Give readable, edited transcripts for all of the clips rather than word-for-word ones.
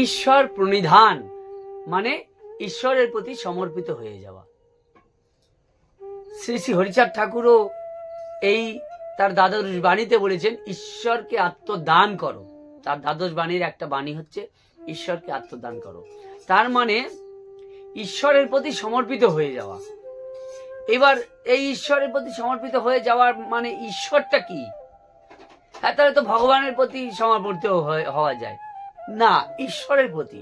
ঈশ্বর প্রণিধান মানে ঈশ্বরের প্রতি সমর্পিত হয়ে যাওয়া। শ্রী শ্রী হরিচাঁদ ঠাকুরও এই তার দ্বাদশ বাণীতে বলেছেন ঈশ্বরকে আত্মদান করো। তার দ্বাদশ বাণীর একটা বাণী হচ্ছে ঈশ্বরকে আত্মদান করো, তার মানে ঈশ্বরের প্রতি সমর্পিত হয়ে যাওয়া। এবার এই ঈশ্বরের প্রতি সমর্পিত হয়ে যাওয়ার মানে ঈশ্বরটা কি? হ্যাঁ, তাহলে তো ভগবানের প্রতি সমর্পিত হওয়া যায় না। ঈশ্বরের প্রতি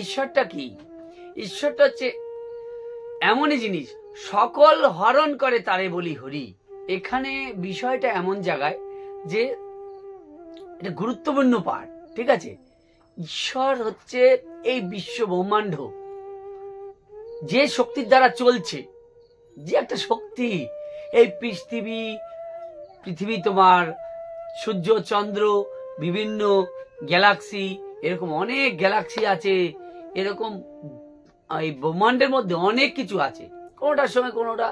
ঈশ্বরটা কি? ঈশ্বরটা হচ্ছে এমনই জিনিস, সকল হরণ করে তারে বলি হরি। এখানে বিষয়টা এমন জায়গায় যে এটা গুরুত্বপূর্ণ পার্ট, ঠিক আছে? ঈশ্বর হচ্ছে এই বিশ্ব ব্রহ্মাণ্ড, যে শক্তির দ্বারা চলছে, যে একটা শক্তি। এই পৃথিবী তোমার সূর্য চন্দ্র বিভিন্ন গ্যালাক্সি, এরকম অনেক গ্যালাক্সি আছে, এরকম এই ব্রহ্মাণ্ডের মধ্যে অনেক কিছু আছে, কোনোটার সঙ্গে কোনোটা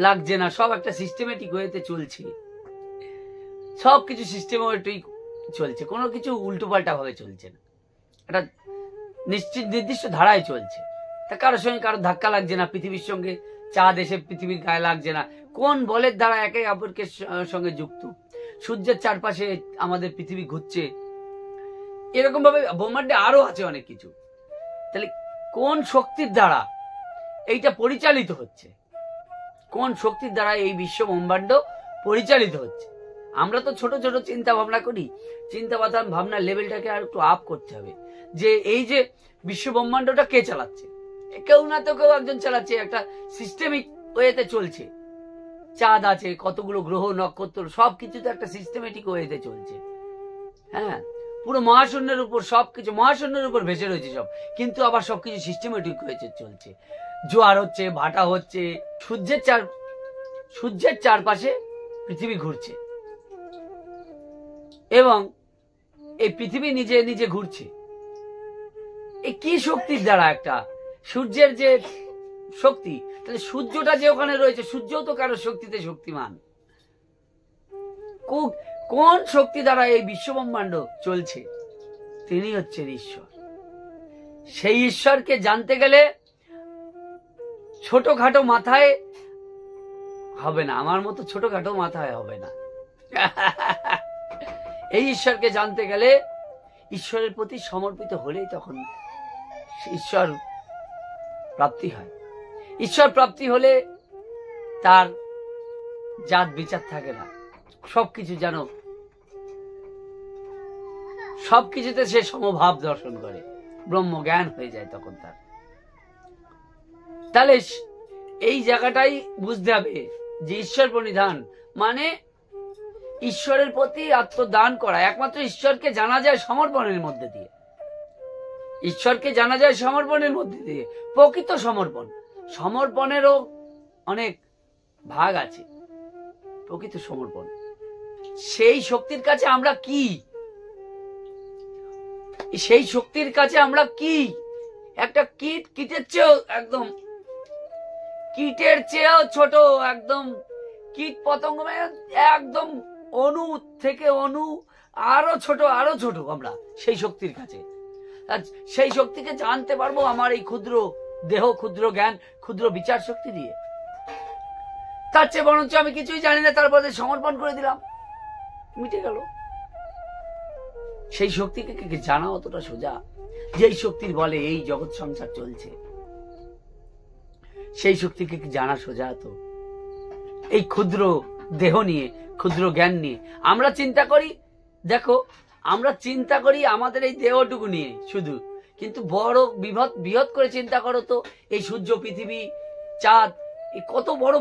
লাগছে না, সব একটা সিস্টেমেটিক ওয়েতে চলছে, সব কিছু সিস্টেমেটিক চলছে, কোনো কিছু উল্টোপাল্টা ভাবে চলছে না, একটা নির্দিষ্ট ধারায় চলছে। তা কারোর সঙ্গে কারো ধাক্কা লাগছে না, পৃথিবীর সঙ্গে চাঁদ এসে পৃথিবীর গায়ে লাগছে না, কোন বলের দ্বারা একে অপরকে সঙ্গে যুক্ত। সূর্যের চারপাশে আমাদের পৃথিবী ঘুরছে, এরকম ভাবে ব্রহ্মাণ্ডে আরো আছে অনেক কিছু। তাহলে কোন শক্তির দ্বারা এইটা পরিচালিত হচ্ছে? কোন শক্তির দ্বারা এই বিশ্ব ব্রহ্মাণ্ড পরিচালিত হচ্ছে? আমরা তো ছোট ছোট চিন্তা ভাবনা করি, চিন্তা ভাবনার লেভেলটাকে আর একটু আপ করতে হবে, যে এই যে বিশ্ব ব্রহ্মাণ্ডটা কে চালাচ্ছে? কেউ না তো কেউ একজন চালাচ্ছে, একটা সিস্টেমিক ওয়েতে চলছে। চাঁদ আছে, কতগুলো গ্রহ নক্ষত্র, সবকিছুতে একটা সিস্টেমেটিক ওয়েতে চলছে। হ্যাঁ, পুরো মহাশূন্যের উপর সবকিছু, মহাশূন্যের উপর ভেসে রয়েছে সব, কিন্তু আবার সবকিছু সিস্টেমেটিক হয়েছে চলছে। জোয়ার হচ্ছে, ভাটা হচ্ছে, সূর্যের চারপাশে পৃথিবী ঘুরছে, এবং এই পৃথিবী নিজে নিজে ঘুরছে। এই কি শক্তির দ্বারা? একটা সূর্যের যে শক্তি, তাহলে সূর্যটা যে ওখানে রয়েছে, সূর্যও তো কারো শক্তিতে শক্তিমান। কোন শক্তি দ্বারা এই বিশ্ব ব্রহ্মাণ্ড চলছে? তিনি হচ্ছেন ঈশ্বর। সেই ঈশ্বরকে জানতে গেলে ছোটখাটো মাথায় হবে না, আমার মতো ছোটখাটো মাথায় হবে না। এই ঈশ্বরকে জানতে গেলে ঈশ্বরের প্রতি সমর্পিত হলেই তখন ঈশ্বর প্রাপ্তি হয়। ঈশ্বর প্রাপ্তি হলে তার জাত বিচার থাকে না, সবকিছু যেন সবকিছুতে সে সমভাব দর্শন করে, ব্রহ্ম জ্ঞান হয়ে যায় তখন তার। তাহলে এই জায়গাটাই বুঝতে হবে যে ঈশ্বর প্রণিধান মানে ঈশ্বরের প্রতি আত্মদান করা। একমাত্র ঈশ্বরকে জানা যায় সমর্পণের মধ্যে দিয়ে, ঈশ্বরকে জানা যায় সমর্পণের মধ্যে দিয়ে। প্রকৃত সমর্পণ, সমর্পণেরও অনেক ভাগ আছে। প্রকৃত সমর্পণ, সেই শক্তির কাছে আমরা কি? সেই শক্তির কাছে আমরা কি? একটা কীটের চেয়েও একদম, কীটের চেয়েও ছোট, একদম কীট পতঙ্গ, একদম অণু থেকে অণু আরো ছোট আমরা সেই শক্তির কাছে। সেই শক্তিকে জানতে পারবো আমার এই ক্ষুদ্র দেহ, ক্ষুদ্র জ্ঞান, ক্ষুদ্র বিচার শক্তি দিয়ে। তার চেয়ে বরঞ্চ আমি কিছুই জানি না, তারপরে সমর্পণ করে দিলাম, মিটে গেল। সেই শক্তিকে জানা অতটা সোজা? যেই শক্তির বলে এই জগৎ সংসার চলছে, সেই শক্তিকে জানা সোজা? তো এই ক্ষুদ্র দেহ নিয়ে, ক্ষুদ্র জ্ঞান নিয়ে আমরা চিন্তা করি। দেখো, আমরা চিন্তা করি আমাদের এই দেহটুকু নিয়ে শুধু, কিন্তু বড় বৃহৎ করে চিন্তা করো তো, এই সূর্য, পৃথিবী, চাঁদ, এই কত বড়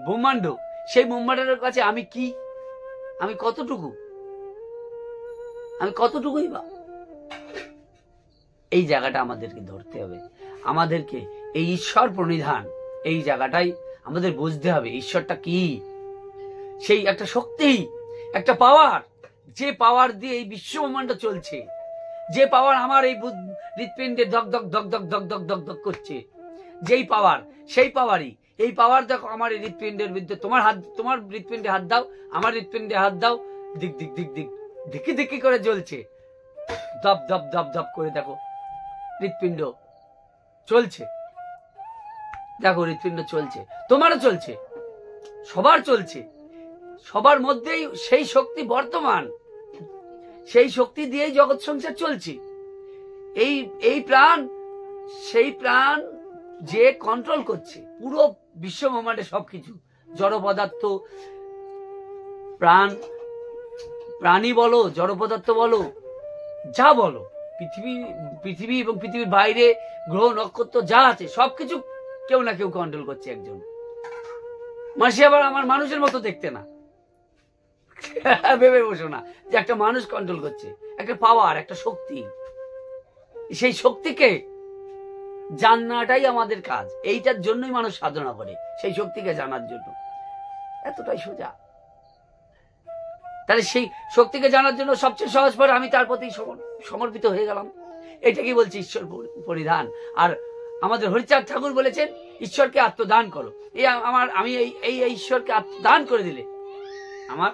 ব্রহ্মাণ্ড, সেই ব্রহ্মাণ্ডের কাছে আমি কি? আমি কতটুকুই বা? এই জায়গাটা আমাদেরকে ধরতে হবে। আমাদেরকে এই ঈশ্বর প্রণিধান, এই জায়গাটাই আমাদের বুঝতে হবে। ঈশ্বরটা কি? সেই একটা শক্তি, একটা পাওয়ার, যে পাওয়ার দিয়ে এই বিশ্ব ব্রহ্মাণ্ড চলছে, যে পাওয়ার আমার এই হৃৎপিণ্ডে ধক ধক ধক ধক ধক ধক ধক ধক করছে, যেই পাওয়ার, সেই পাওয়ারই। এই পাওয়ার দেখো আমার এই হৃৎপিণ্ডের বিরুদ্ধে, তোমার হৃৎপিণ্ডে হাত দাও, আমার হৃৎপিণ্ডে হাত দাও, দিক দিক দিক দিক দিকি দিকি করে জ্বলছে। দপ দপ দপ দপ করে দেখো হৃৎপিণ্ড চলছে, দেখো হৃৎপিণ্ড চলছে, তোমারও চলছে, সবার চলছে, সবার মধ্যেই সেই শক্তি বর্তমান, সেই শক্তি দিয়েই জগৎ সংসার চলছে। এই প্রাণ, সেই প্রাণ যে কন্ট্রোল করছে পুরো বিশ্ব ব্রহ্মাণ্ডে সবকিছু, জড় পদার্থ, প্রাণী বলো, জড় পদার্থ বলো, যা বলো, পৃথিবী এবং পৃথিবীর বাইরে গ্রহ নক্ষত্র যা আছে সবকিছু কেউ না কেউ কন্ট্রোল করছে একজন। মাসি আবার আমার মানুষের মতো দেখতে না, ভেবে বসো না যে একটা মানুষ কন্ট্রোল করছে, একটা পাওয়ার, একটা শক্তি। সেই শক্তিকে জানাটাই আমাদের কাজ, এইটার জন্যই মানুষ সাধনা করে, সেই শক্তিকে জানার জন্য। এতটাই সোজা। তাহলে সেই শক্তিকে জানার জন্য সবচেয়ে সহজ পরে আমি তার প্রতি সমর্পিত হয়ে গেলাম। এটাকে বলছে ঈশ্বর পরিধান। আর আমাদের হরিচাঁদ ঠাকুর বলেছেন ঈশ্বরকে আত্মদান করো। আমি এই ঈশ্বরকে আত্মদান করে দিলে আমার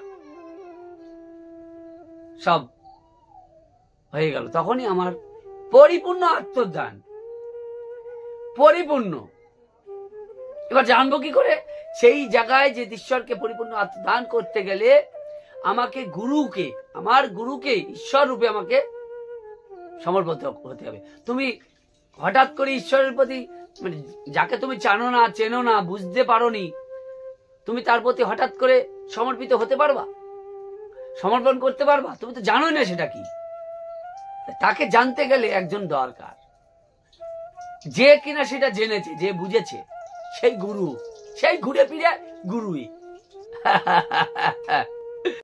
সব হয়ে গেল, তখনই আমার পরিপূর্ণ আত্মদান, পরিপূর্ণ। এবার জানবো কি করে? সেই জায়গায় যে ঈশ্বরকে পরিপূর্ণ আত্মদান করতে গেলে আমাকে গুরুকে, আমার গুরুকে ঈশ্বর রূপে আমাকে সমর্পিত হতে হবে। তুমি হঠাৎ করে ঈশ্বরের প্রতি, মানে যাকে তুমি জানো না, চেনো না, বুঝতে পারোনি, তুমি তার প্রতি হঠাৎ করে সমর্পিত হতে পারবা? সমর্পণ করতে পারবা? তুমি তো জানোই না সেটা কি। তাকে জানতে গেলে একজন দরকার, যে কিনা সেটা জেনেছে, যে বুঝেছে, সেই গুরু, সেই ঘুরে ফিরে গুরুই।